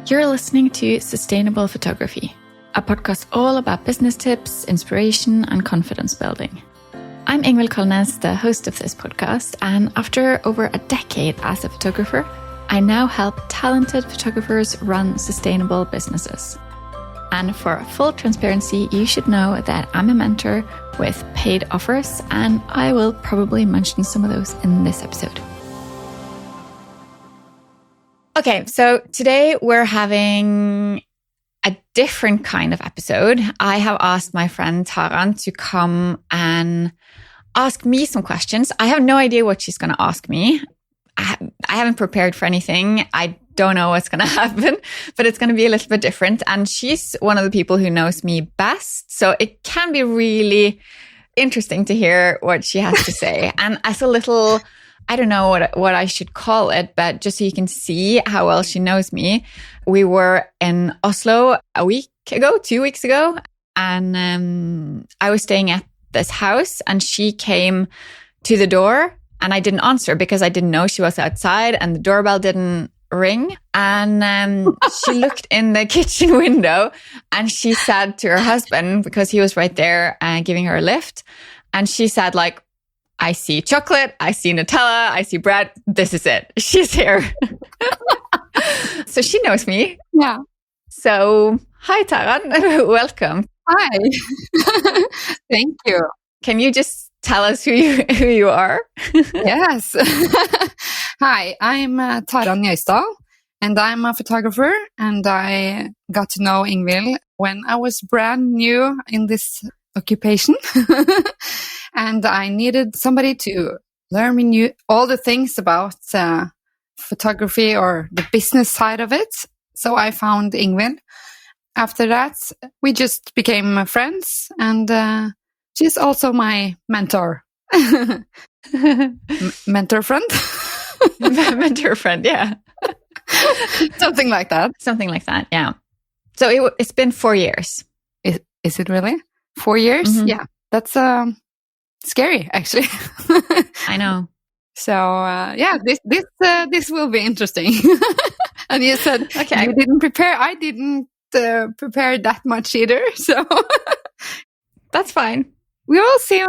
You're listening to Sustainable Photography, a podcast all about business tips, inspiration, and confidence building. I'm Ingvild Kolnes, the host of this podcast, and after over a decade as a photographer, I now help talented photographers run sustainable businesses. And for full transparency, you should know that I'm a mentor with paid offers, and I will probably mention some of those in this episode. Okay, so today we're having a different kind of episode. I have asked my friend Taran to come and ask me some questions. I have no idea what she's going to ask me. I haven't prepared for anything. I don't know what's going to happen, but it's going to be a little bit different. And she's one of the people who knows me best. So it can be really interesting to hear what she has to say. And as a little, I don't know what I should call it, but just so you can see how well she knows me, we were in Oslo 2 weeks ago, and I was staying at this house, and she came to the door, and I didn't answer because I didn't know she was outside, and the doorbell didn't ring. And she looked in the kitchen window, and she said to her husband, because he was right there giving her a lift, and she said, like, I see chocolate, I see Nutella, I see bread. This is it. She's here. So she knows me. Yeah. So, hi, Taran. Welcome. Hi. Thank you. Can you just tell us who you are? Yes. Hi, I'm Taran Gjøystdal, and I'm a photographer, and I got to know Ingvild when I was brand new in this occupation. And I needed somebody to learn me all the things about photography or the business side of it. So I found Ingvild. After that, we just became friends, and she's also my mentor. Mentor friend? Mentor friend, yeah. Something like that. Something like that, yeah. So it's been 4 years. Is it really? 4 years? Mm-hmm. Yeah. That's scary, actually. I know. So this will be interesting. And you said, okay, you didn't prepare. I didn't prepare that much either. So that's fine. We will see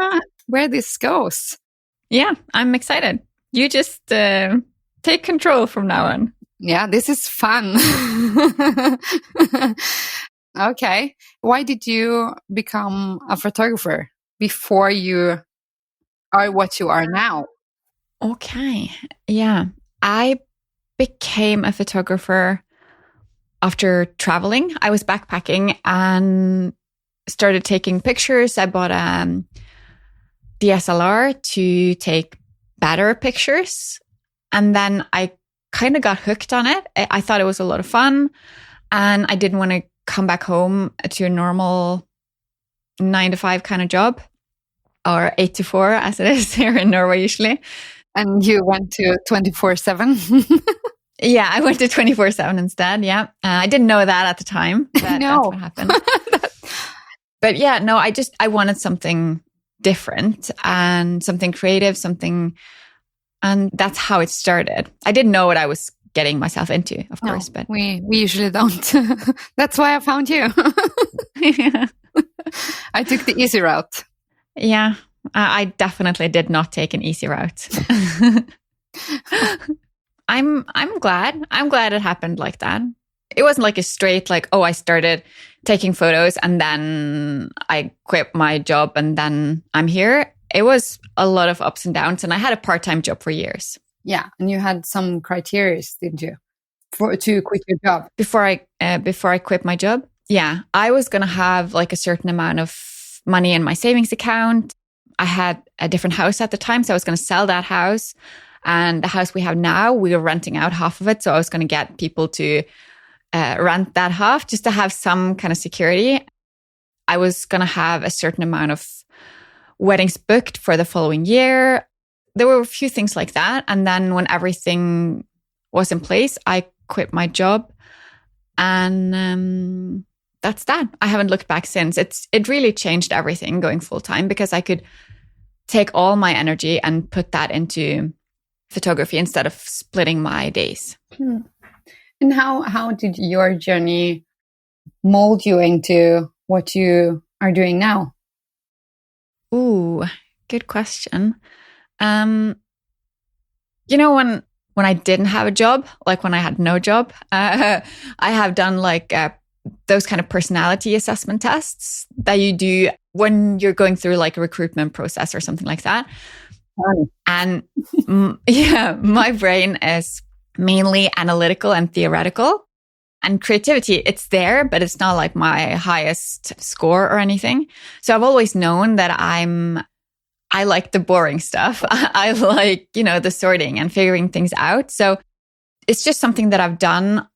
where this goes. Yeah, I'm excited. You just take control from now on. Yeah, this is fun. Okay. Why did you become a photographer before you are what you are now? Okay. Yeah. I became a photographer after traveling. I was backpacking and started taking pictures. I bought a DSLR to take better pictures. And then I kind of got hooked on it. I thought it was a lot of fun. And I didn't want to come back home to a normal 9-to-5 kind of job, or 8-to-4 as it is here in Norway usually. And you went to 24/7? Yeah, I went to 24/7 instead. Yeah. I didn't know that at the time. That's what happened. But yeah, no, I wanted something different and something creative, and that's how it started. I didn't know what I was getting myself into, of course, but we usually don't. That's why I found you. Yeah. I took the easy route. Yeah, I definitely did not take an easy route. I'm glad. I'm glad it happened like that. It wasn't like a straight, like, oh, I started taking photos and then I quit my job and then I'm here. It was a lot of ups and downs, and I had a part-time job for years. Yeah, and you had some criteria, didn't you, to quit your job? Before I quit my job, yeah, I was going to have like a certain amount of money in my savings account. I had a different house at the time, so I was going to sell that house. And the house we have now, we were renting out half of it. So I was going to get people to rent that half just to have some kind of security. I was going to have a certain amount of weddings booked for the following year. There were a few things like that. And then when everything was in place, I quit my job. And that's that. I haven't looked back since. It really changed everything going full time, because I could take all my energy and put that into photography instead of splitting my days. And And how did your journey mold you into what you are doing now? Ooh, good question. You know, when I didn't have a job, like when I had no job, I have done like those kind of personality assessment tests that you do when you're going through like a recruitment process or something like that. And yeah, my brain is mainly analytical and theoretical. And creativity, it's there, but it's not like my highest score or anything. So I've always known that I like the boring stuff. I like, the sorting and figuring things out. So it's just something that I've done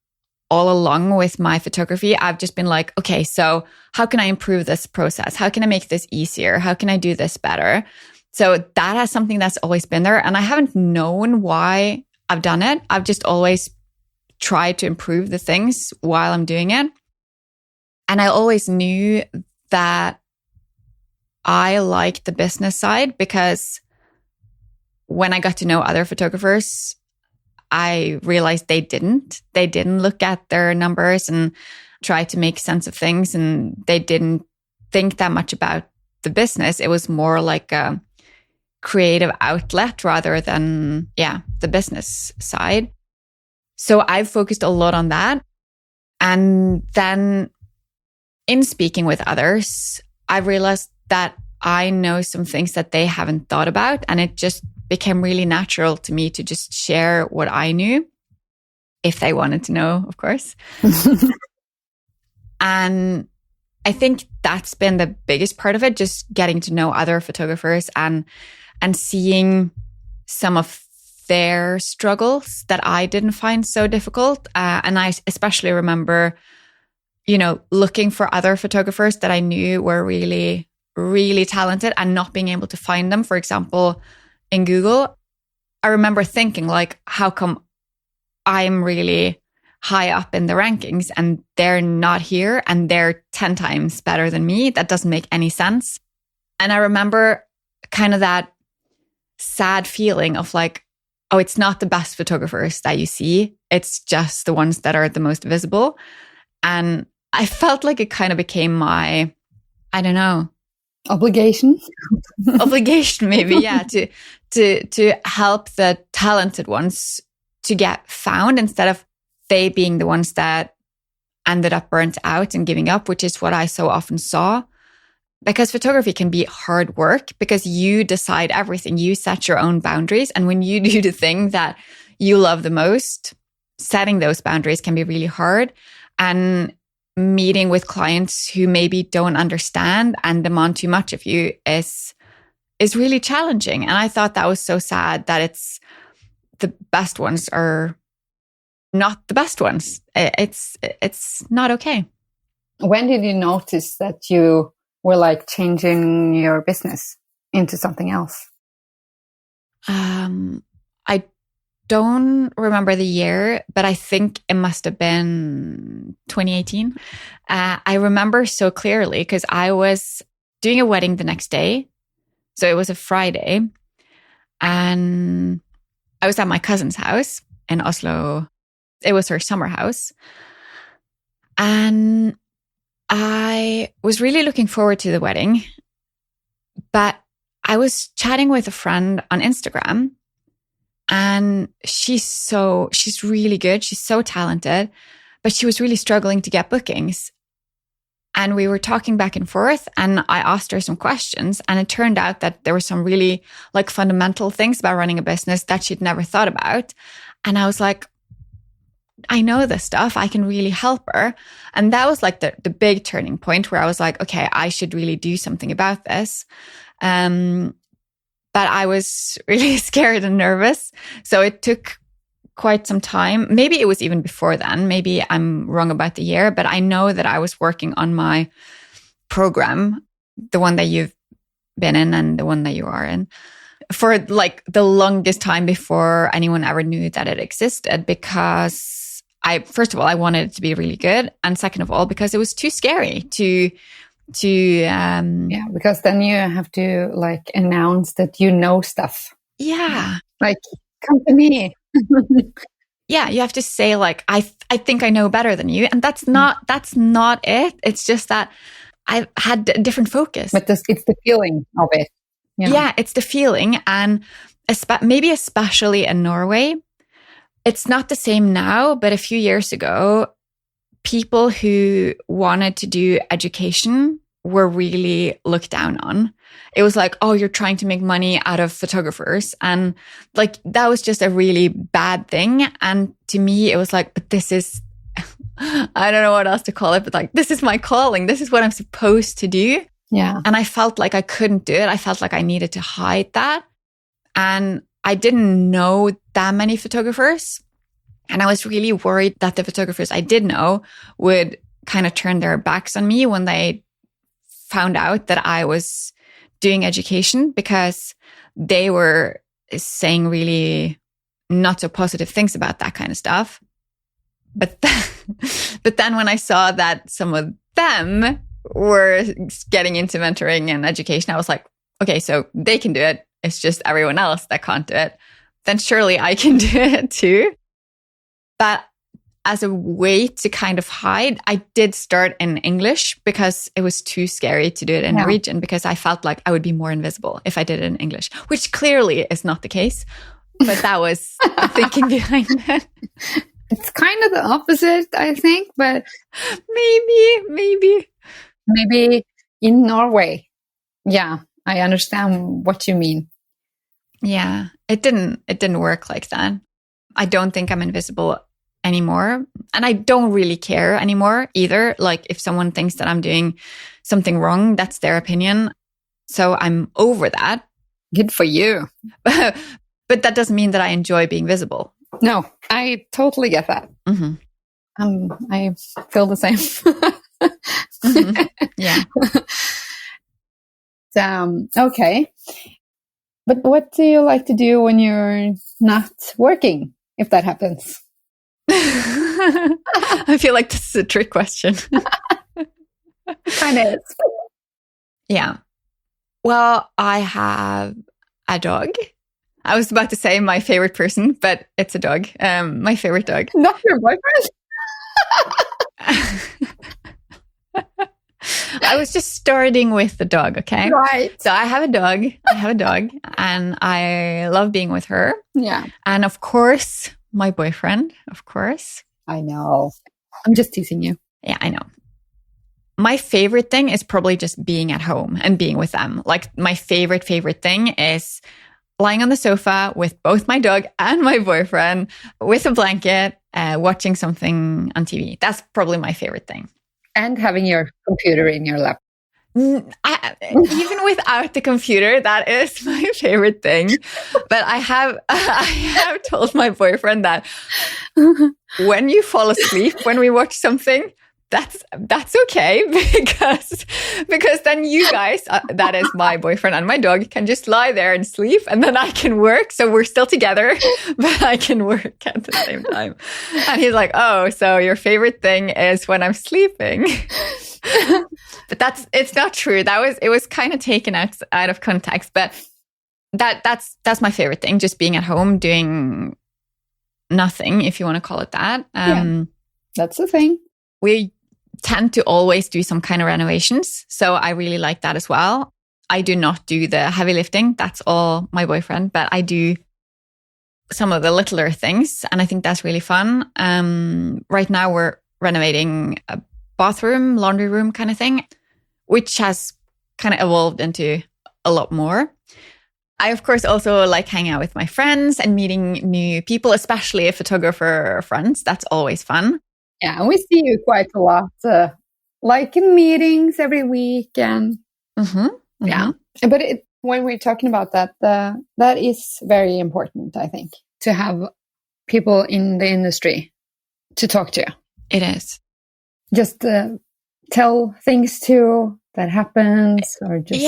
all along with my photography. I've just been like, okay, so how can I improve this process? How can I make this easier? How can I do this better? So that has something that's always been there. And I haven't known why I've done it. I've just always tried to improve the things while I'm doing it. And I always knew that I liked the business side because when I got to know other photographers, I realized they didn't look at their numbers and try to make sense of things. And they didn't think that much about the business. It was more like a creative outlet rather than, the business side. So I've focused a lot on that. And then in speaking with others, I realized that I know some things that they haven't thought about. And it just became really natural to me to just share what I knew, if they wanted to know, of course. And I think that's been the biggest part of it, just getting to know other photographers and seeing some of their struggles that I didn't find so difficult. And I especially remember, looking for other photographers that I knew were really, really talented and not being able to find them. For example, in Google, I remember thinking like, how come I'm really high up in the rankings and they're not here and they're 10 times better than me? That doesn't make any sense. And I remember kind of that sad feeling of like, oh, it's not the best photographers that you see. It's just the ones that are the most visible. And I felt like it kind of became my, I don't know. Obligation Maybe, yeah, to help the talented ones to get found instead of they being the ones that ended up burnt out and giving up, which is what I so often saw. Because photography can be hard work because you decide everything. You set your own boundaries. And when you do the thing that you love the most, setting those boundaries can be really hard. And meeting with clients who maybe don't understand and demand too much of you is really challenging. And I thought that was so sad that it's the best ones are not the best ones. It's not okay. When did you notice that you were like changing your business into something else? I don't remember the year, but I think it must have been 2018. I remember so clearly because I was doing a wedding the next day. So it was a Friday. And I was at my cousin's house in Oslo. It was her summer house. And I was really looking forward to the wedding. But I was chatting with a friend on Instagram. And she's really good. She's so talented, but she was really struggling to get bookings. And we were talking back and forth and I asked her some questions and it turned out that there were some really like fundamental things about running a business that she'd never thought about. And I was like, I know this stuff. I can really help her. And that was like the big turning point where I was like, okay, I should really do something about this. But I was really scared and nervous. So it took quite some time. Maybe it was even before then. Maybe I'm wrong about the year, but I know that I was working on my program, the one that you've been in and the one that you are in, for like the longest time before anyone ever knew that it existed, because first of all, I wanted it to be really good. And second of all, because it was too scary to because then you have to like announce that you know stuff. Yeah. Like, come to me. you have to say like, I think I know better than you. And that's not it. It's just that I've had a different focus. But it's the feeling of it. Yeah, it's the feeling. And maybe especially in Norway, it's not the same now, but a few years ago, people who wanted to do education were really looked down on. It was like, oh, you're trying to make money out of photographers. And like, that was just a really bad thing. And to me, it was like, but this is, I don't know what else to call it, but like, this is my calling. This is what I'm supposed to do. Yeah. And I felt like I couldn't do it. I felt like I needed to hide that. And I didn't know that many photographers. And I was really worried that the photographers I did know would kind of turn their backs on me when they found out that I was doing education, because they were saying really not so positive things about that kind of stuff. But then when I saw that some of them were getting into mentoring and education, I was like, okay, so they can do it. It's just everyone else that can't do it. Then surely I can do it too. But as a way to kind of hide, I did start in English because it was too scary to do it in Norwegian, because I felt like I would be more invisible if I did it in English, which clearly is not the case. But that was the thinking behind it. It's kind of the opposite, I think, but maybe in Norway. Yeah, I understand what you mean. Yeah, it didn't work like that. I don't think I'm invisible anymore. And I don't really care anymore either. Like if someone thinks that I'm doing something wrong, that's their opinion. So I'm over that. Good for you. But that doesn't mean that I enjoy being visible. No, I totally get that. Mm-hmm. I feel the same. Mm-hmm. Yeah. Okay. But what do you like to do when you're not working, if that happens? I feel like this is a trick question. Kind of is. Yeah. Well, I have a dog. I was about to say my favorite person, but it's a dog. My favorite dog. Not your boyfriend? I was just starting with the dog, okay? Right. So I have a dog, and I love being with her. Yeah. And of course, my boyfriend, of course. I know. I'm just teasing you. Yeah, I know. My favorite thing is probably just being at home and being with them. Like my favorite thing is lying on the sofa with both my dog and my boyfriend with a blanket, watching something on TV. That's probably my favorite thing. And having your computer in your lap. Even without the computer, that is my favorite thing. But I have told my boyfriend that when you fall asleep, when we watch something, that's okay, because then you guys, that is my boyfriend and my dog, can just lie there and sleep, and then I can work. So we're still together, but I can work at the same time. And he's like, oh, so your favorite thing is when I'm sleeping. But it's not true. It was kind of taken out of context, but that's my favorite thing, just being at home doing nothing, if you want to call it that. That's the thing. We tend to always do some kind of renovations, so I really like that as well. I do not do the heavy lifting. That's all my boyfriend, but I do some of the littler things, and I think that's really fun. Right now we're renovating a bathroom, laundry room kind of thing, which has kind of evolved into a lot more. I, of course, also like hanging out with my friends and meeting new people, especially photographer friends. That's always fun. Yeah, and we see you quite a lot, like in meetings every week. And yeah, but when we're talking about that, that is very important, I think, to have people in the industry to talk to. It is. Just tell things to that happens, or just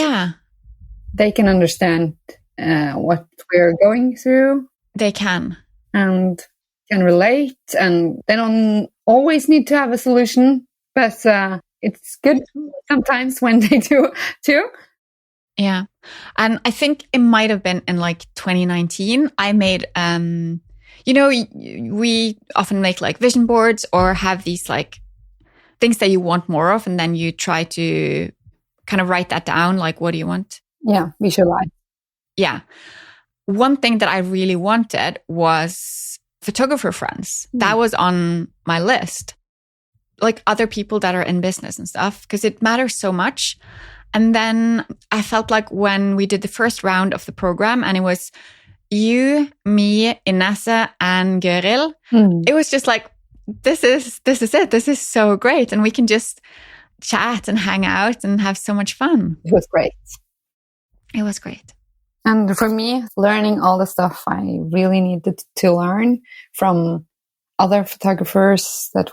they can understand what we're going through. They can. And can relate, and they don't always need to have a solution, but it's good sometimes when they do too. Yeah. And I think it might have been in like 2019, I made we often make like vision boards or have these like things that you want more of, and then you try to kind of write that down, like, what do you want? Yeah, visualize. Yeah. One thing that I really wanted was photographer friends. That was on my list. Like other people that are in business and stuff, because it matters so much. And then I felt like when we did the first round of the program and it was you, me, Inessa, and Geril, it was just like, this is it. This is so great. And we can just chat and hang out and have so much fun. It was great. It was great. And for me, learning all the stuff I really needed to learn from other photographers that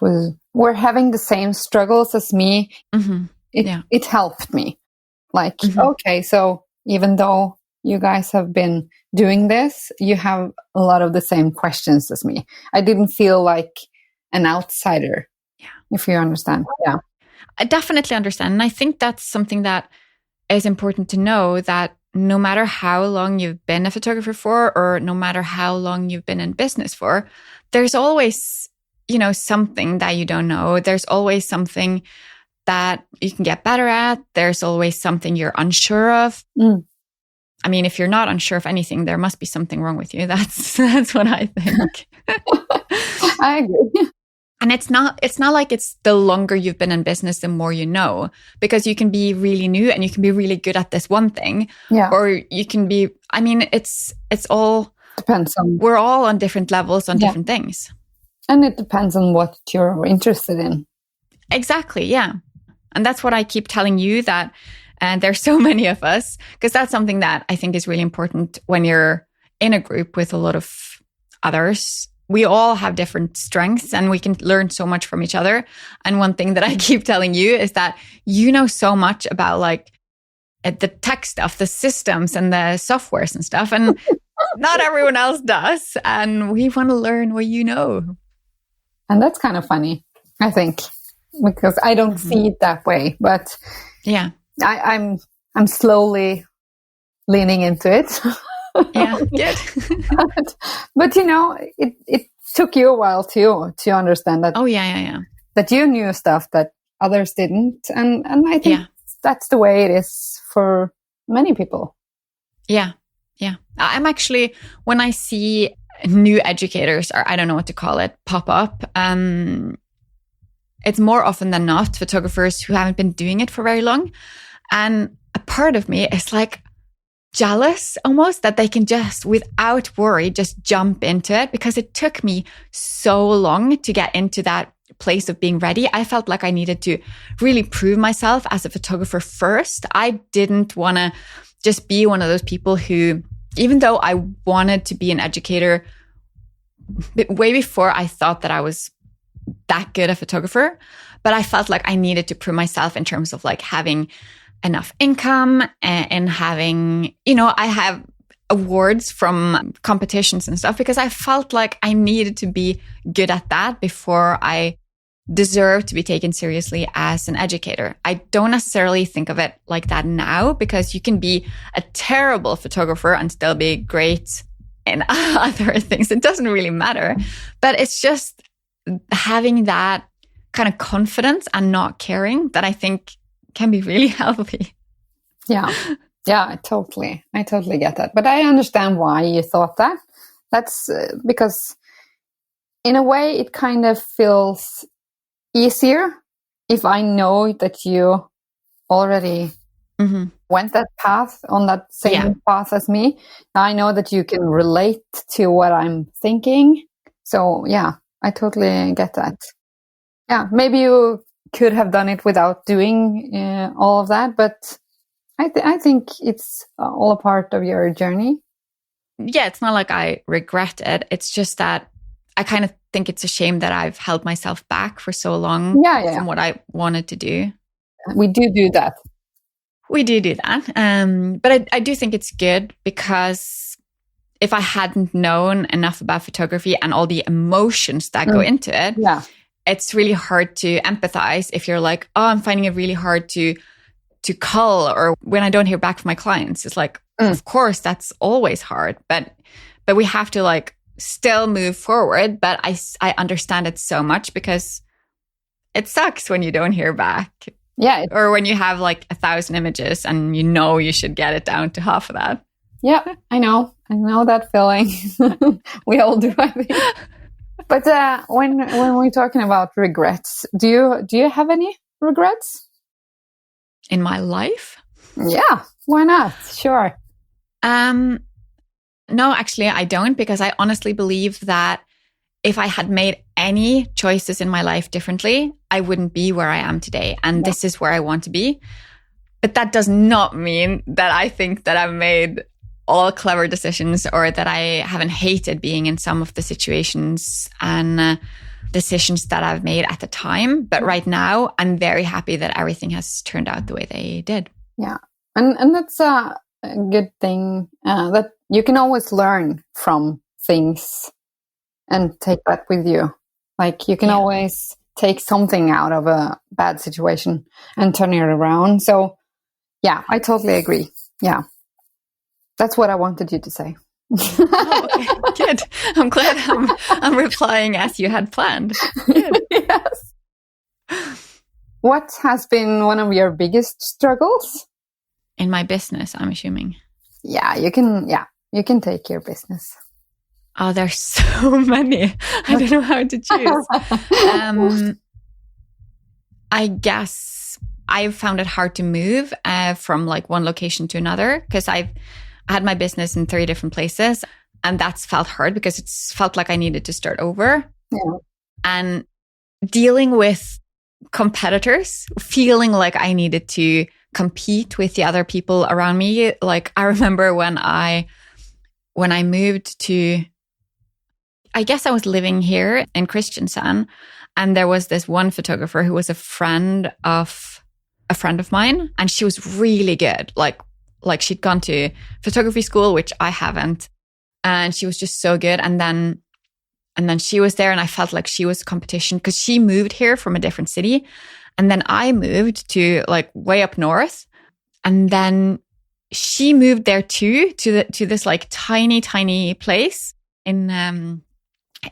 were having the same struggles as me, it helped me. Like, okay, so even though you guys have been doing this, you have a lot of the same questions as me. I didn't feel like an outsider, if you understand. Yeah, I definitely understand. And I think that's something that is important to know, that no matter how long you've been a photographer for, or no matter how long you've been in business for, there's always, something that you don't know. There's always something that you can get better at. There's always something you're unsure of. I mean, if you're not unsure of anything, there must be something wrong with you. That's what I think. I agree. And it's not like it's the longer you've been in business, the more you know, because you can be really new and you can be really good at this one thing. Yeah. Or you can be, I mean, it's all depends on, we're all on different levels on different things. And it depends on what you're interested in. Exactly. Yeah. And that's what I keep telling you, that there's so many of us, because that's something that I think is really important when you're in a group with a lot of others. We all have different strengths and we can learn so much from each other. And one thing that I keep telling you is that you know so much about like the tech stuff, the systems and the softwares and stuff. And not everyone else does. And we want to learn what you know. And that's kind of funny, I think, because I don't see it that way. But yeah, I'm slowly leaning into it. Yeah, good. but it took you a while too to understand that. Oh yeah. That you knew stuff that others didn't, and I think that's the way it is for many people. Yeah. I'm actually, when I see new educators, or I don't know what to call it, pop up, it's more often than not photographers who haven't been doing it for very long, and a part of me is like jealous almost that they can just without worry just jump into it, because it took me so long to get into that place of being ready. I felt like I needed to really prove myself as a photographer first. I didn't want to just be one of those people who, even though I wanted to be an educator way before I thought that I was that good a photographer, but I felt like I needed to prove myself in terms of like having enough income and having, I have awards from competitions and stuff, because I felt like I needed to be good at that before I deserved to be taken seriously as an educator. I don't necessarily think of it like that now, because you can be a terrible photographer and still be great in other things. It doesn't really matter, but it's just having that kind of confidence and not caring that I think can be really healthy. Yeah, I totally get that. But I understand why you thought that. That's because in a way it kind of feels easier if I know that you already went that path, on that same path as me. I know that you can relate to what I'm thinking. So yeah, I totally get that. Yeah, maybe you could have done it without doing all of that, but I think it's all a part of your journey. Yeah, it's not like I regret it. It's just that I kind of think it's a shame that I've held myself back for so long from what I wanted to do. We do that. We do that. But I do think it's good, because if I hadn't known enough about photography and all the emotions that go into it, it's really hard to empathize if you're like, oh, I'm finding it really hard to cull, or when I don't hear back from my clients. It's like, of course, that's always hard. But we have to like still move forward, but I understand it so much because it sucks when you don't hear back. Yeah. Or when you have like 1,000 images and you know you should get it down to half of that. Yeah, I know that feeling. We all do, I think. But when we're talking about regrets, do you have any regrets in my life? Yeah, why not? Sure. No, actually, I don't, because I honestly believe that if I had made any choices in my life differently, I wouldn't be where I am today. And this is where I want to be. But that does not mean that I think that I've made all clever decisions or that I haven't hated being in some of the situations and decisions that I've made at the time. But right now, I'm very happy that everything has turned out the way they did. Yeah. And that's a good thing, that you can always learn from things and take that with you. Like you can always take something out of a bad situation and turn it around. So yeah, I totally agree. Yeah. That's what I wanted you to say. Oh, good. I'm glad I'm replying as you had planned. Good. Yes. What has been one of your biggest struggles? In my business, I'm assuming. Yeah, you can take your business. Oh, there's so many. I don't know how to choose. I guess I've found it hard to move from like one location to another, because I had my business in 3 different places, and that's felt hard because it's felt like I needed to start over. Yeah. And dealing with competitors, feeling like I needed to compete with the other people around me. Like I remember when I moved to, I guess I was living here in Kristiansand, and there was this one photographer who was a friend of mine, and she was really good. Like she'd gone to photography school, which I haven't, and she was just so good. And then she was there, and I felt like she was competition because she moved here from a different city. And then I moved to like way up north. And then she moved there too, to this like tiny place in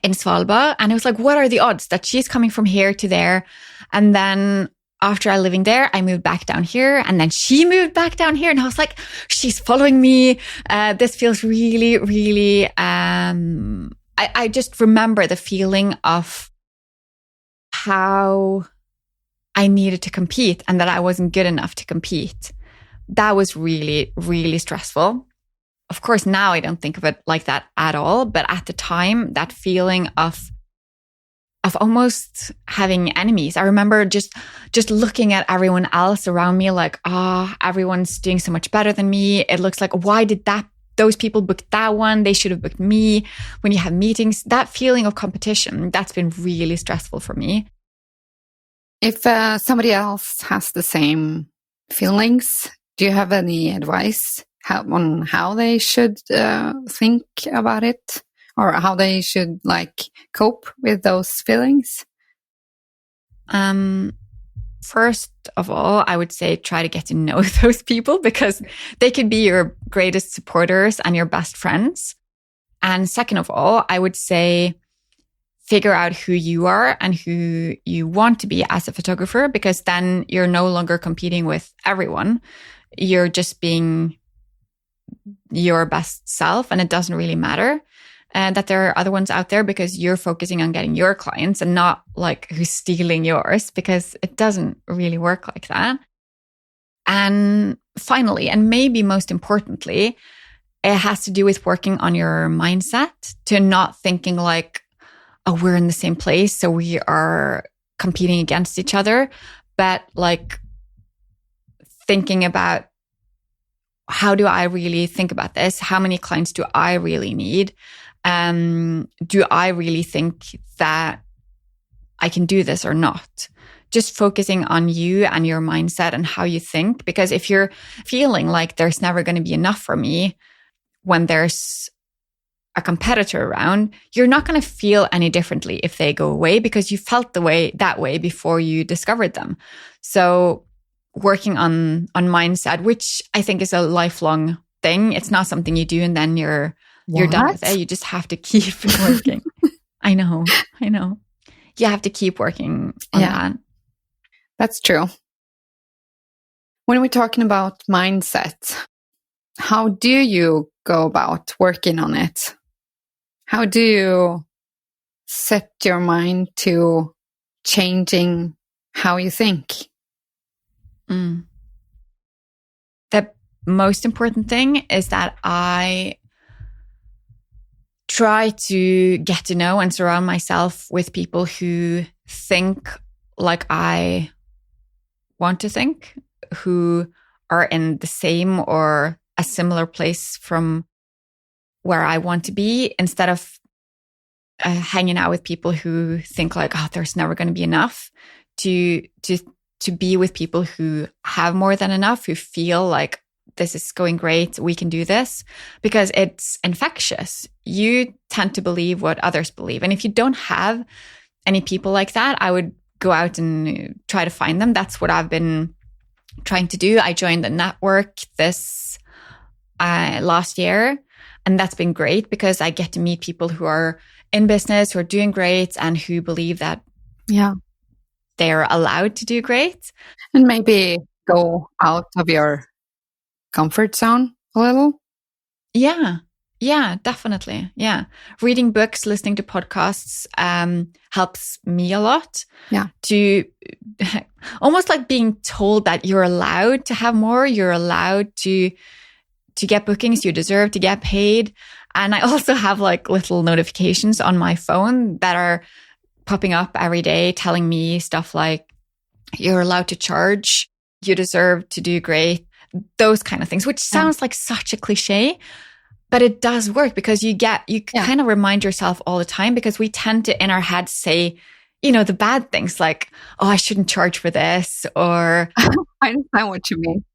Svalbard. And it was like, what are the odds that she's coming from here to there? And then after I living there, I moved back down here, and then she moved back down here. And I was like, she's following me. This feels really, really, I just remember the feeling of how I needed to compete and that I wasn't good enough to compete. That was really, really stressful. Of course, now I don't think of it like that at all. But at the time, that feeling of almost having enemies. I remember just looking at everyone else around me like, everyone's doing so much better than me. It looks like, why did those people book that one? They should have booked me. When you have meetings, that feeling of competition, that's been really stressful for me. If somebody else has the same feelings, do you have any advice on how they should think about it, or how they should like cope with those feelings? First of all, I would say try to get to know those people, because they could be your greatest supporters and your best friends. And second of all, I would say figure out who you are and who you want to be as a photographer, because then you're no longer competing with everyone. You're just being your best self, and it doesn't really matter that there are other ones out there, because you're focusing on getting your clients and not like who's stealing yours, because it doesn't really work like that. And finally, and maybe most importantly, it has to do with working on your mindset, to not thinking like, oh, we're in the same place, so we are competing against each other, but like thinking about, how do I really think about this? How many clients do I really need? Do I really think that I can do this or not? Just focusing on you and your mindset and how you think, because if you're feeling like there's never going to be enough for me when there's a competitor around, you're not going to feel any differently if they go away, because you felt that way before you discovered them. So working on mindset, which I think is a lifelong thing. It's not something you do and then you're you're done with it. You just have to keep working. I know. You have to keep working on that. That's true. When we're talking about mindset, how do you go about working on it? How do you set your mind to changing how you think? The most important thing is that I try to get to know and surround myself with people who think like I want to think, who are in the same or a similar place from where I want to be, instead of hanging out with people who think like, oh, there's never going to be enough, to be with people who have more than enough, who feel like this is going great, we can do this, because it's infectious. You tend to believe what others believe. And if you don't have any people like that, I would go out and try to find them. That's what I've been trying to do. I joined a network this last year, and that's been great because I get to meet people who are in business, who are doing great, and who believe that they're allowed to do great. And maybe go out of your comfort zone a little. Yeah, definitely. Yeah. Reading books, listening to podcasts helps me a lot. Yeah. To almost like being told that you're allowed to have more, you're allowed to get bookings, you deserve to get paid. And I also have like little notifications on my phone that are popping up every day telling me stuff like, you're allowed to charge, you deserve to do great, those kind of things, which sounds like such a cliche, but it does work because you kind of remind yourself all the time, because we tend to in our heads say, the bad things like, oh, I shouldn't charge for this, or I understand what you mean.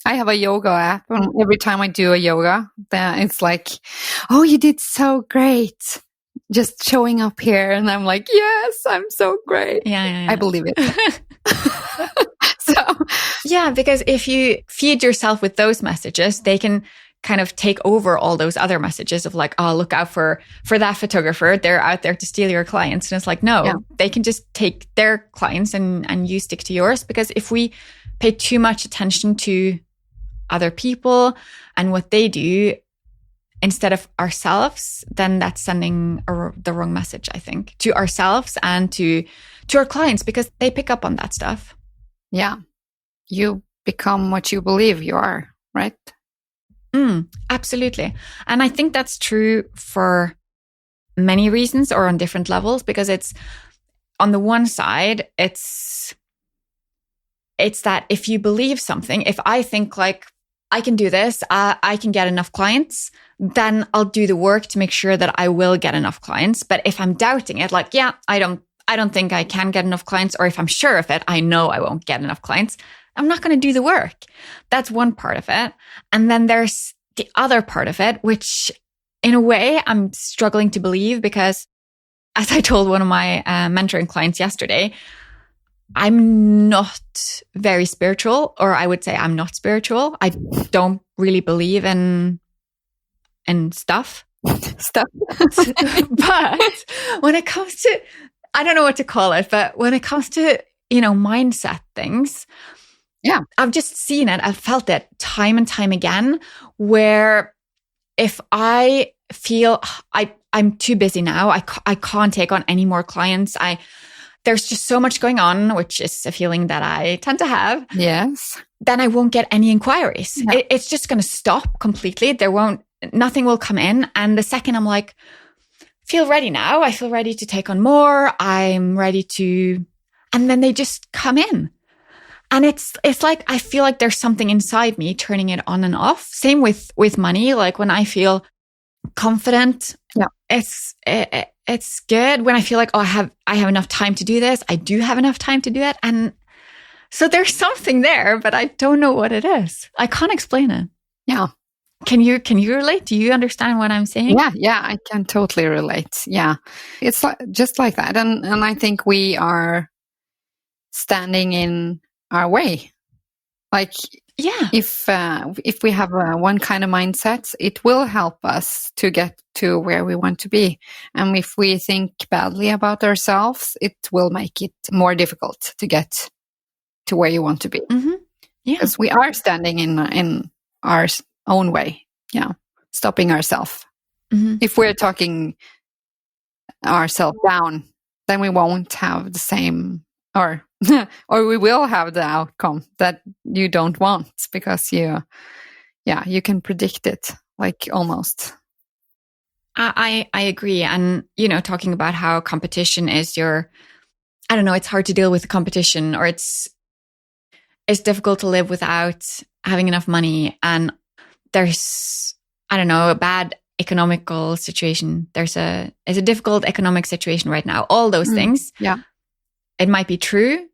I have a yoga app, and every time I do a yoga, then it's like, oh, you did so great. Just showing up here. And I'm like, yes, I'm so great. Yeah. I believe it. Yeah, because if you feed yourself with those messages, they can kind of take over all those other messages of like, oh, look out for that photographer. They're out there to steal your clients. And it's like, no, they can just take their clients and you stick to yours. Because if we pay too much attention to other people and what they do instead of ourselves, then that's sending the wrong message, I think, to ourselves and to our clients, because they pick up on that stuff. Yeah. You become what you believe you are, right? Absolutely. And I think that's true for many reasons or on different levels, because it's on the one side, it's that if you believe something, if I think like, I can do this, I can get enough clients, then I'll do the work to make sure that I will get enough clients. But if I'm doubting it, like, I don't think I can get enough clients, or if I'm sure of it, I know I won't get enough clients, I'm not going to do the work. That's one part of it. And then there's the other part of it, which in a way I'm struggling to believe, because as I told one of my mentoring clients yesterday, I'm not very spiritual, or I would say I'm not spiritual. I don't really believe in stuff. But when it comes to, I don't know what to call it, but when it comes to, mindset things, I've just seen it. I've felt it time and time again, where if I feel I'm too busy now, I can't take on any more clients. There's just so much going on, which is a feeling that I tend to have. Yes. Then I won't get any inquiries. Yeah. It's just going to stop completely. Nothing will come in. And the second I'm like, feel ready now. I feel ready to take on more. I'm ready to, and then they just come in. And it's like, I feel like there's something inside me turning it on and off. Same with money. Like when I feel confident, it's good. When I feel like, oh, I have enough time to do this, I do have enough time to do it. And so there's something there, but I don't know what it is. I can't explain it. Yeah. Can you relate? Do you understand what I'm saying? Yeah, I can totally relate. Yeah. It's just like that. And I think we are standing in our way. Like, Yeah. If we have one kind of mindset, it will help us to get to where we want to be. And if we think badly about ourselves, it will make it more difficult to get to where you want to be. Mm-hmm. Yeah. Because we are standing in our own way. Yeah. Stopping ourselves. Mm-hmm. If we're talking ourselves down, then we won't have the same, or we will have the outcome that you don't want, because you can predict it, like, almost. I agree. And, talking about how competition is I don't know, it's hard to deal with the competition, or it's difficult to live without having enough money. And there's, I don't know, a bad economical situation. It's a difficult economic situation right now. All those things. Yeah. It might be true,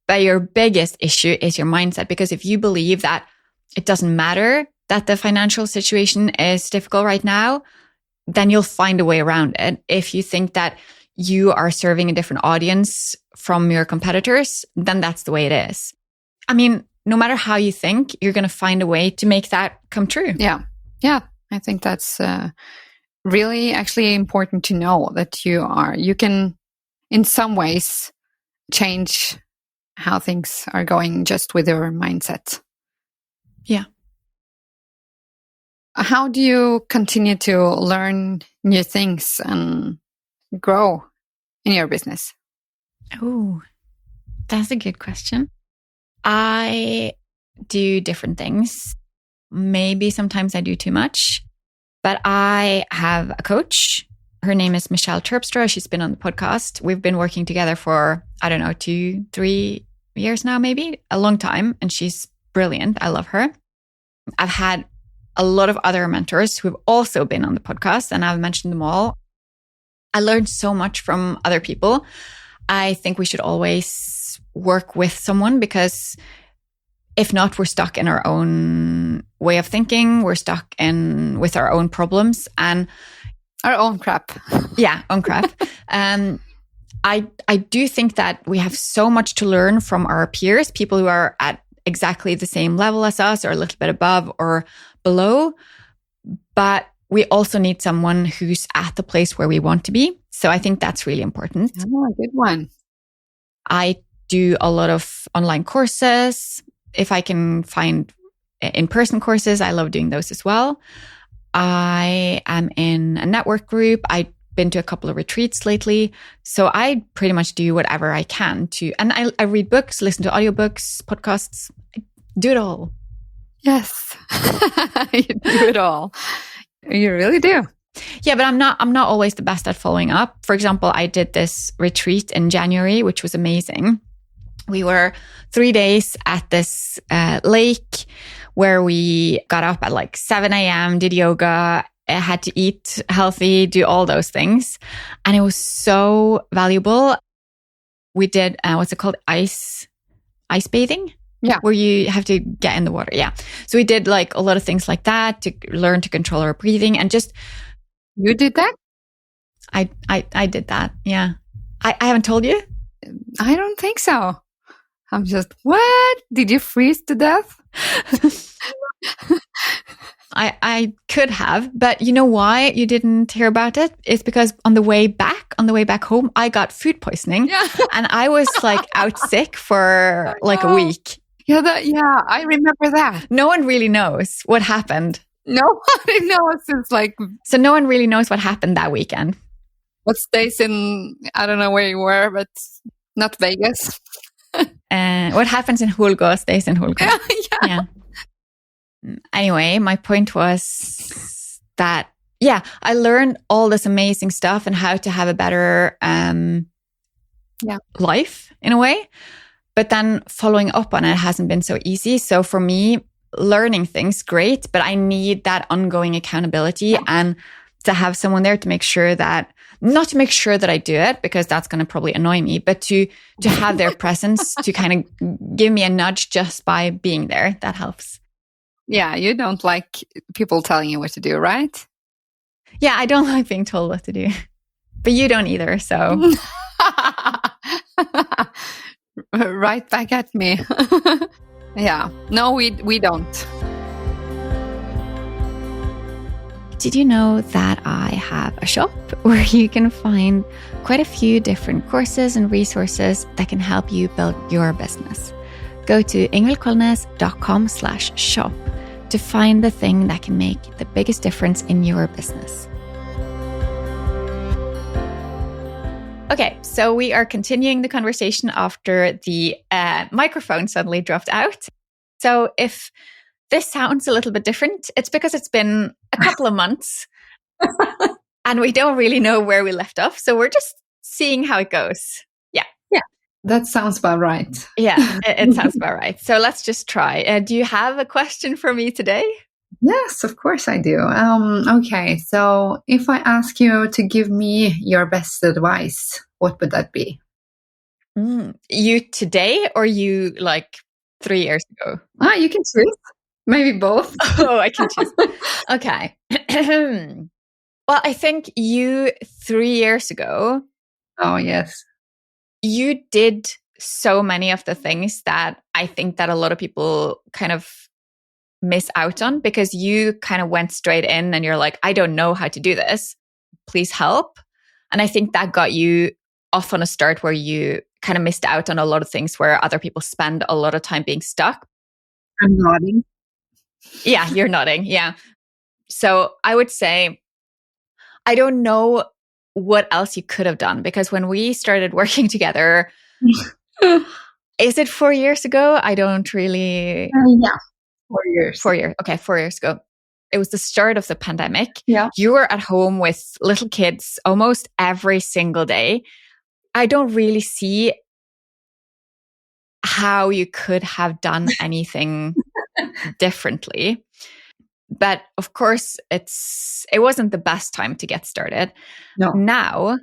but your biggest issue is your mindset. Because if you believe that it doesn't matter that the financial situation is difficult right now, then you'll find a way around it. If you think that you are serving a different audience from your competitors, then that's the way it is. I mean, no matter how you think, you're going to find a way to make that come true. Yeah. Yeah. I think that's really actually important to know, that you can, in some ways, change how things are going just with your mindset. Yeah. How do you continue to learn new things and grow in your business? Oh, that's a good question. I do different things. Maybe sometimes I do too much, but I have a coach. Her name is Michelle Terpstra. She's been on the podcast. We've been working together for, 2-3 years now, maybe a long time. And she's brilliant. I love her. I've had a lot of other mentors who have also been on the podcast, and I've mentioned them all. I learned so much from other people. I think we should always work with someone, because if not, we're stuck in our own way of thinking. We're stuck with our own problems and our own crap. Yeah, own crap. I do think that we have so much to learn from our peers, people who are at exactly the same level as us, or a little bit above or below. But we also need someone who's at the place where we want to be. So I think that's really important. Oh, a good one. I do a lot of online courses. If I can find in-person courses, I love doing those as well. I am in a network group. I've been to a couple of retreats lately. So I pretty much do whatever I can and I read books, listen to audiobooks, podcasts. I do it all. Yes. You do it all. You really do. Yeah, but I'm not always the best at following up. For example, I did this retreat in January, which was amazing. We were 3 days at this lake where we got up at like 7 a.m., did yoga, had to eat healthy, do all those things. And it was so valuable. We did, what's it called? Ice bathing? Yeah. Where you have to get in the water. Yeah. So we did like a lot of things like that to learn to control our breathing and just. You did that? I did that. Yeah. I haven't told you? I don't think so. I'm just, what? Did you freeze to death? I could have, but you know why you didn't hear about it? It's because on the way back home, I got food poisoning. Yeah. And I was like out sick for like a week. Yeah, I remember that. No one really knows what happened. Nobody knows. It's like... So no one really knows what happened that weekend. What stays in, I don't know where you were, but not Vegas. What happens in Hulgo stays in Hulgo. Yeah. Anyway, my point was that, I learned all this amazing stuff and how to have a better life in a way. But then following up on it hasn't been so easy. So for me, learning things, great, but I need that ongoing accountability and to have someone there to make sure that, not to make sure that I do it, because that's going to probably annoy me, but to have their presence to kind of give me a nudge just by being there. That helps. Yeah, you don't like people telling you what to do, right? Yeah, I don't like being told what to do. But you don't either, so. Right back at me. Yeah. No, we don't. Did you know that I have a shop where you can find quite a few different courses and resources that can help you build your business? Go to ingvildkolnes.com/shop to find the thing that can make the biggest difference in your business. Okay, so we are continuing the conversation after the microphone suddenly dropped out. So if this sounds a little bit different, it's because it's been a couple of months and we don't really know where we left off. So we're just seeing how it goes. Yeah. Yeah, that sounds about right. Yeah, it sounds about right. So let's just try. Do you have a question for me today? Yes, of course I do. Okay, so if I ask you to give me your best advice, what would that be? You today or you like 3 years ago? You can choose. Maybe both. Oh, I can choose. Okay. Well, I think you 3 years ago. Oh, yes. You did so many of the things that I think that a lot of people kind of miss out on, because you kind of went straight in and you're like, I don't know how to do this. Please help. And I think that got you off on a start where you kind of missed out on a lot of things where other people spend a lot of time being stuck. I'm nodding. Yeah, you're nodding. Yeah. So I would say, I don't know what else you could have done, because when we started working together, is it 4 years ago? I don't really. Yeah, 4 years. 4 years. Okay, 4 years ago. It was the start of the pandemic. Yeah. You were at home with little kids almost every single day. I don't really see how you could have done anything differently. But of course, it wasn't the best time to get started. No. Now,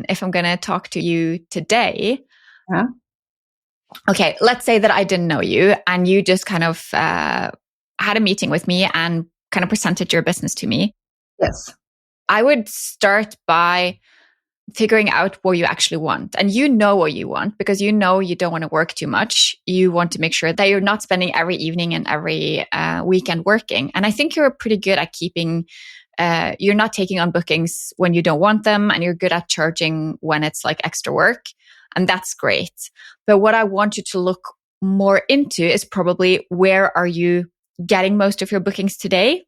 if I'm going to talk to you today, okay, let's say that I didn't know you and you just kind of had a meeting with me and kind of presented your business to me. Yes. I would start by figuring out what you actually want. And you know what you want, because you know you don't want to work too much. You want to make sure that you're not spending every evening and every weekend working. And I think you're pretty good at keeping, you're not taking on bookings when you don't want them, and you're good at charging when it's like extra work. And that's great. But what I want you to look more into is probably, where are you getting most of your bookings today?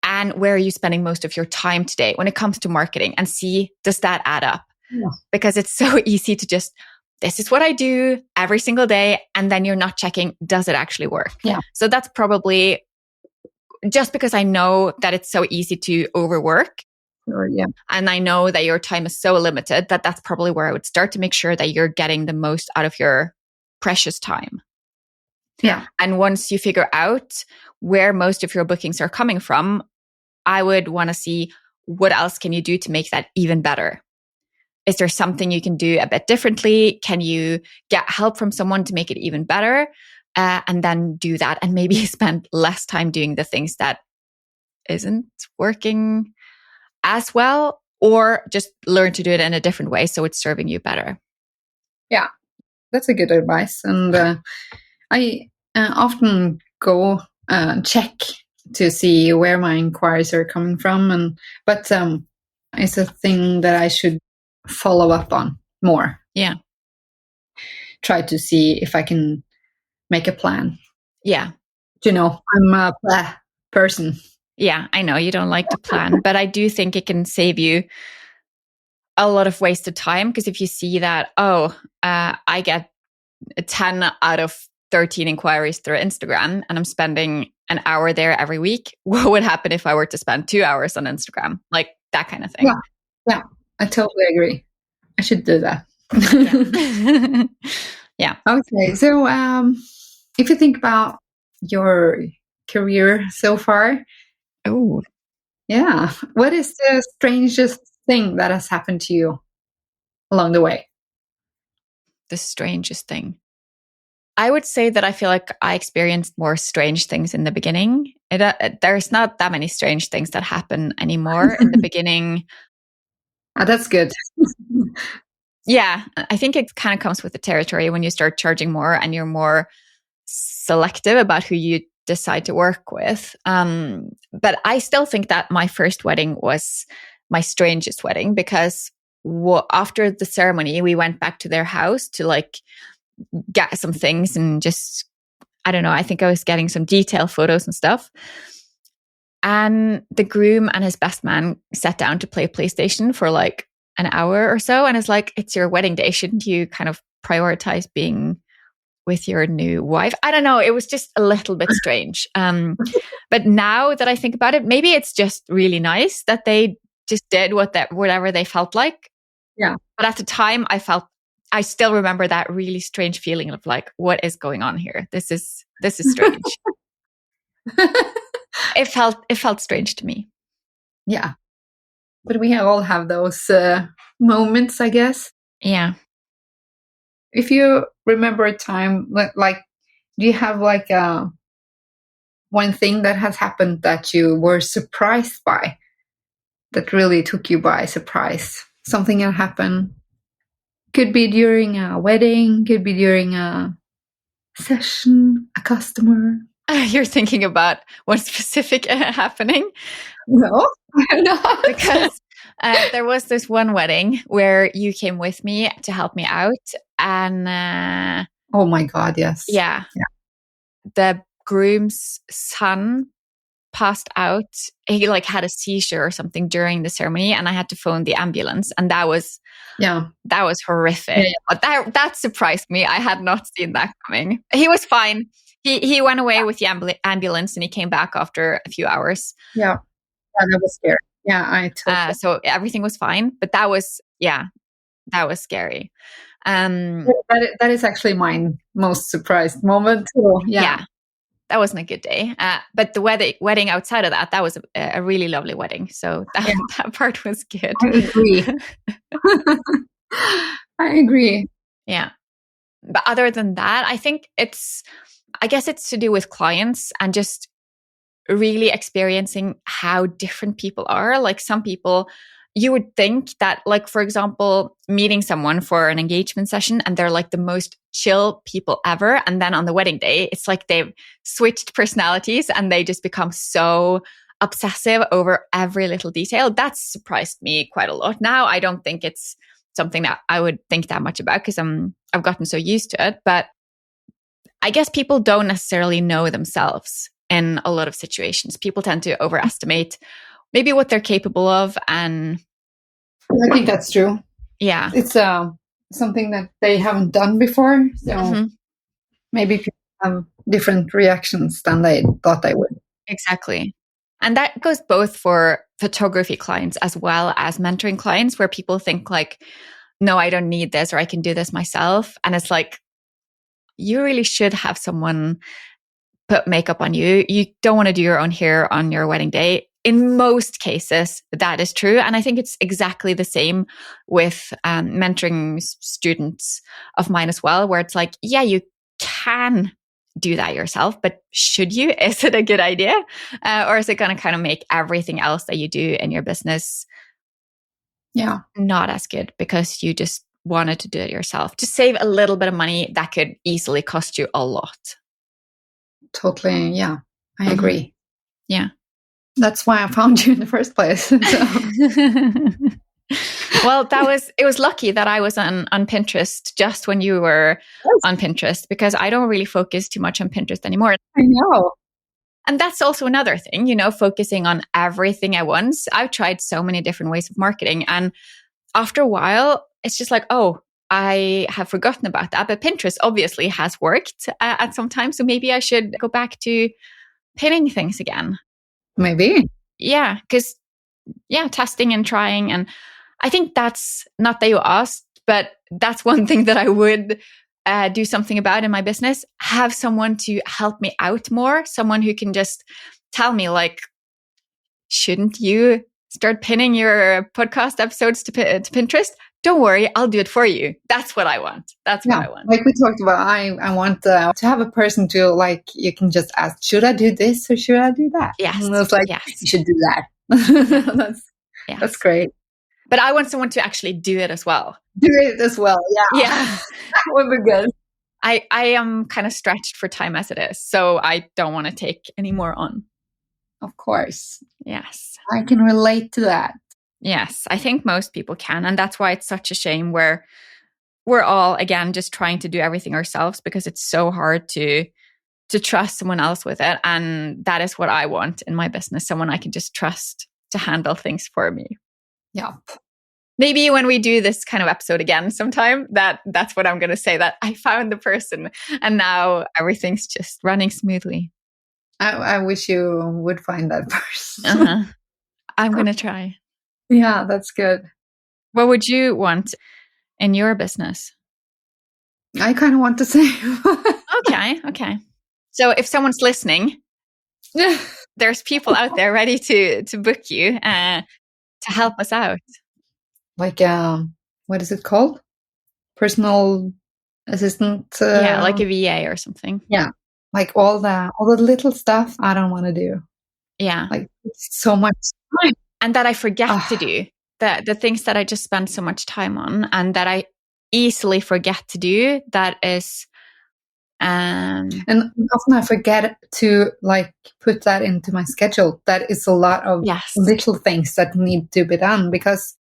And where are you spending most of your time today when it comes to marketing? And see, does that add up? Yeah. Because it's so easy to just, this is what I do every single day. And then you're not checking, does it actually work? Yeah. So that's probably, just because I know that it's so easy to overwork. Yeah. And I know that your time is so limited, that's probably where I would start, to make sure that you're getting the most out of your precious time. Yeah. And once you figure out where most of your bookings are coming from, I would want to see, what else can you do to make that even better? Is there something you can do a bit differently? Can you get help from someone to make it even better? And then do that, and maybe spend less time doing the things that isn't working as well, or just learn to do it in a different way so it's serving you better. Yeah, that's a good advice. And I often go check to see where my inquiries are coming from, but it's a thing that I should follow up on more. Yeah. Try to see if I can make a plan. Yeah. You know, I'm a person. Yeah, I know you don't like to plan, but I do think it can save you a lot of wasted time, because if you see that, I get 10 out of 13 inquiries through Instagram and I'm spending an hour there every week, what would happen if I were to spend 2 hours on Instagram? Like that kind of thing. Yeah, I totally agree. I should do that. Yeah. Okay, so if you think about your career so far, what is the strangest thing that has happened to you along the way? The strangest thing. I would say that I feel like I experienced more strange things in the beginning. There's not that many strange things that happen anymore. In the beginning. That's good. Yeah, I think it kind of comes with the territory when you start charging more and you're more selective about who you decide to work with. But I still think that my first wedding was my strangest wedding, because after the ceremony, we went back to their house to like get some things and just, I don't know, I think I was getting some detail photos and stuff. And the groom and his best man sat down to play PlayStation for like an hour or so. And it's like, it's your wedding day. Shouldn't you kind of prioritize being with your new wife? I don't know. It was just a little bit strange. But now that I think about it, maybe it's just really nice that they just did whatever they felt like. Yeah. But at the time, I still remember that really strange feeling of like, what is going on here? This is strange. It felt strange to me. Yeah. But we all have those moments, I guess. Yeah. If you remember a time, like, do you have like one thing that has happened that you were surprised by, that really took you by surprise? Something that happened. Could be during a wedding, could be during a session, a customer. You're thinking about one specific happening? No, I'm not. Because there was this one wedding where you came with me to help me out. And oh my God, yes. Yeah. The groom's son passed out. He like had a seizure or something during the ceremony, and I had to phone the ambulance. And that was horrific. Yeah. That surprised me. I had not seen that coming. He was fine. He went away with the ambulance, and he came back after a few hours. Yeah, that was scary. Yeah, so everything was fine, but that was scary. That is actually my most surprised moment too. Yeah, that wasn't a good day. But the wedding outside of that was a really lovely wedding. So that part was good. I agree. I agree. Yeah. But other than that, I guess it's to do with clients and just really experiencing how different people are. Like some people, you would think that, like, for example, meeting someone for an engagement session and they're like the most chill people ever. And then on the wedding day, it's like they've switched personalities and they just become so obsessive over every little detail. That's surprised me quite a lot. Now, I don't think it's something that I would think that much about because I've gotten so used to it. But I guess people don't necessarily know themselves in a lot of situations. People tend to overestimate maybe what they're capable of. And I think that's true. Yeah. It's something that they haven't done before. So maybe people have different reactions than they thought they would. Exactly. And that goes both for photography clients as well as mentoring clients, where people think like, no, I don't need this, or I can do this myself. And it's like, you really should have someone put makeup on you. You don't want to do your own hair on your wedding day. In most cases, that is true. And I think it's exactly the same with mentoring students of mine as well, where it's like, yeah, you can do that yourself, but should you? Is it a good idea? Or is it going to kind of make everything else that you do in your business not as good because you just wanted to do it yourself to save a little bit of money that could easily cost you a lot? Totally. Yeah, I agree. Yeah. That's why I found you in the first place. So. Well, it was lucky that I was on Pinterest just when you were on Pinterest, because I don't really focus too much on Pinterest anymore. I know. And that's also another thing, focusing on everything at once. I've tried so many different ways of marketing. And after a while, it's just like, oh, I have forgotten about that. But Pinterest obviously has worked at some time. So maybe I should go back to pinning things again. Maybe. Yeah, because testing and trying. And I think that's not that you asked, but that's one thing that I would do something about in my business. Have someone to help me out more. Someone who can just tell me like, shouldn't you start pinning your podcast episodes to Pinterest? Don't worry, I'll do it for you. That's what I want. That's what I want. Like we talked about, I want to have a person to, like, you can just ask, should I do this or should I do that? Yes. And it's like, you should do that. That's great. But I want someone to actually do it as well. Do it as well, yeah. Yeah. That would be good. I am kind of stretched for time as it is, so I don't want to take any more on. Of course. Yes. I can relate to that. Yes, I think most people can. And that's why it's such a shame where we're all, again, just trying to do everything ourselves because it's so hard to trust someone else with it. And that is what I want in my business, someone I can just trust to handle things for me. Yep. Maybe when we do this kind of episode again sometime, that's what I'm going to say, that I found the person and now everything's just running smoothly. I wish you would find that person. Uh-huh. I'm going to try. Yeah, that's good. What would you want in your business? I kind of want to say. Okay. So if someone's listening, there's people out there ready to book you to help us out. Like, what is it called? Personal assistant. Yeah, like a VA or something. Yeah, like all the little stuff I don't want to do. Yeah, like so much time, and that I forget to do. The things that I just spend so much time on, and that I easily forget to do. That is, and often I forget to like put that into my schedule. That is a lot of little things that need to be done because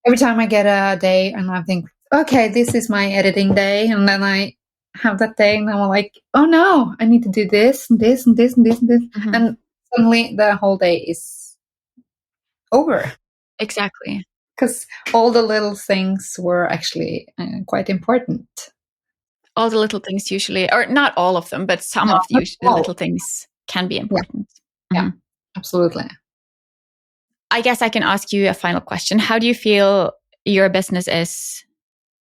every time I get a day and I think, okay, this is my editing day, and then I have that day and I'm like, oh no, I need to do this and this and this and this and this, and suddenly the whole day is over. Exactly. Because all the little things were actually quite important. All the little things usually, or not all of them, but some of the little things can be important. Yeah, absolutely. I guess I can ask you a final question. How do you feel your business is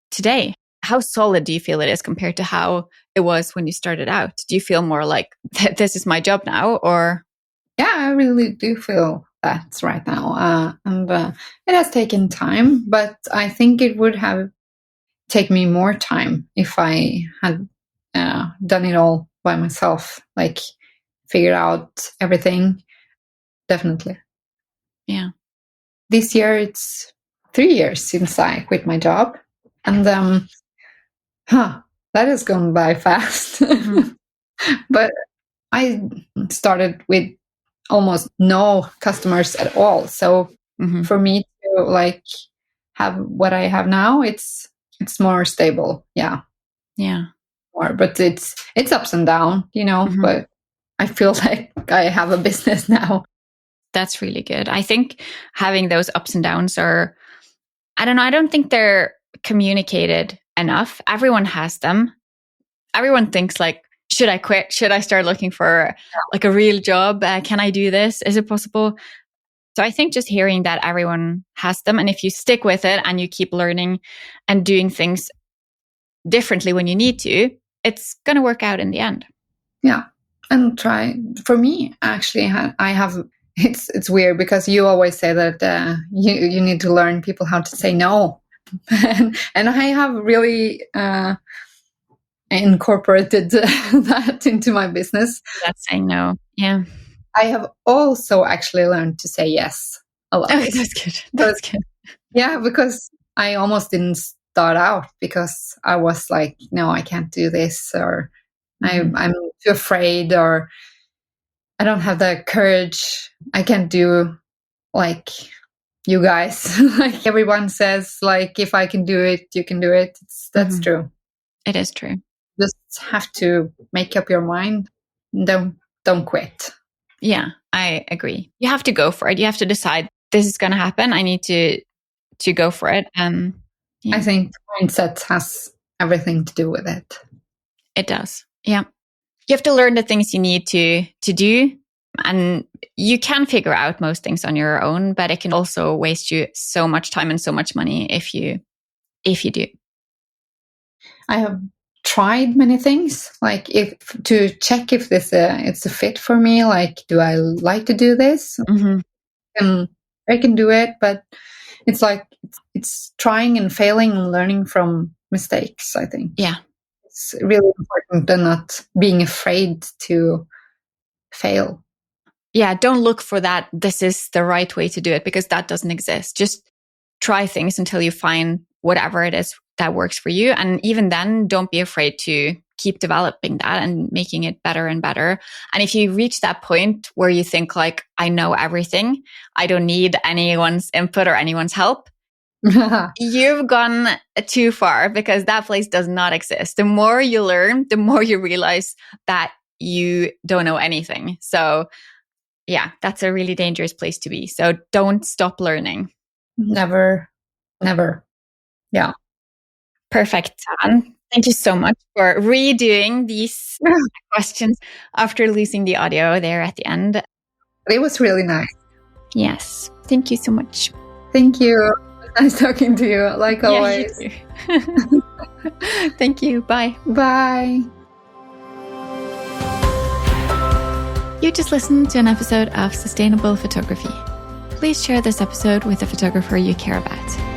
today? How solid do you feel it is compared to how it was when you started out? Do you feel more like this is my job now, or? Yeah, I really do feel that right now. And it has taken time, but I think it would have taken me more time if I had done it all by myself, like figured out everything. Definitely. Yeah. This year, it's 3 years since I quit my job. And that has gone by fast. But I started with almost no customers at all. So for me to like have what I have now, it's more stable. Yeah. More, but it's ups and downs, but I feel like I have a business now. That's really good. I think having those ups and downs are, I don't know, I don't think they're communicated enough. Everyone has them. Everyone thinks like, should I quit? Should I start looking for like a real job? Can I do this? Is it possible? So I think just hearing that everyone has them, and if you stick with it and you keep learning and doing things differently when you need to, it's going to work out in the end. Yeah. And for me, actually, I have, it's weird because you always say that you need to learn people how to say no. And I have really incorporated that into my business. That's saying no. Yeah. I have also actually learned to say yes a lot. Oh, that's good. That's good. Yeah, because I almost didn't start out because I was like, no, I can't do this, or I'm too afraid, or I don't have the courage. I can't do like you guys. Like everyone says, like, if I can do it, you can do it. That's true. It is true. Just have to make up your mind. Don't quit. Yeah, I agree. You have to go for it. You have to decide this is going to happen. I need to go for it. I think mindset has everything to do with it. It does. Yeah. You have to learn the things you need to do. And you can figure out most things on your own, but it can also waste you so much time and so much money if you do. I have tried many things, like to check if it's a fit for me. Like, do I like to do this? And I can do it, but it's like it's trying and failing and learning from mistakes. I think. Yeah, it's really important, and not being afraid to fail. Yeah, don't look for that. This is the right way to do it, because that doesn't exist. Just try things until you find whatever it is that works for you. And even then, don't be afraid to keep developing that and making it better and better. And if you reach that point where you think like, I know everything, I don't need anyone's input or anyone's help, you've gone too far, because that place does not exist. The more you learn, the more you realize that you don't know anything. So yeah, that's a really dangerous place to be. So don't stop learning. Never. Yeah. Perfect, Taran. Thank you so much for redoing these questions after losing the audio there at the end. It was really nice. Yes. Thank you so much. Thank you. Nice talking to you, like always. You too. Thank you. Bye. Bye. You just listened to an episode of Sustainable Photography. Please share this episode with a photographer you care about.